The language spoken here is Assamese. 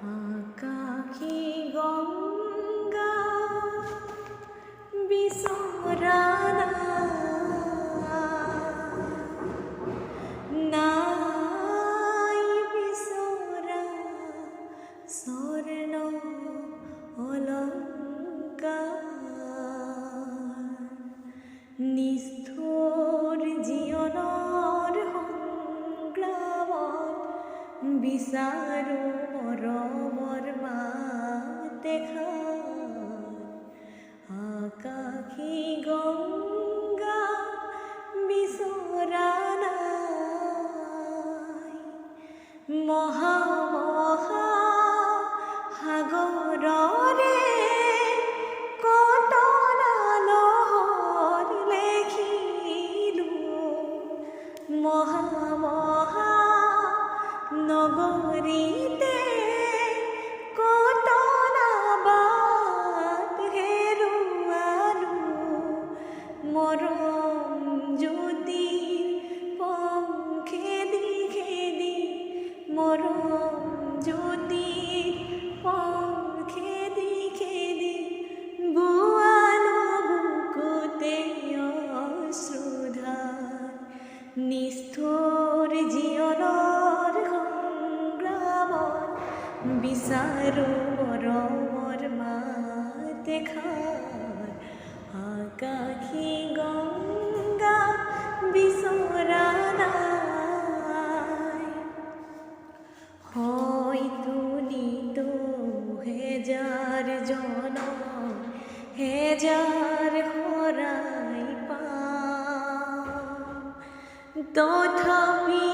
আকাশী গঙ্গা বিচৰা নাই বিচৰা স্বৰ্ণ অলংকাৰ নিষ্ঠুৰ জীৱনৰ সংগ্ৰামত বিচাৰো মৰমৰ মাত এষাৰ আকাশী গঙ্গা বিচৰা নাই মহা মহা সাগৰৰে কতনালহৰ লেখিলোঁ মহা মহা নগৰীতে কতনাবাত হেৰুৱালোঁ মৰম জ্যোতিৰ পংখেদি খেদি মৰম জ্যোতিৰ পংখেদি খেদি বোৱালোঁ বুকুতে অশ্ৰুধাৰ নিষ্ঠুৰ জীৱনৰ সংগ্ৰামত বিচাৰো মৰমৰ মাত এষাৰ আকাশী গঙ্গা বিচৰা নাই হয়তো নিতো হেজাৰ জনম হেজাৰ শৰাই পাম তথাপি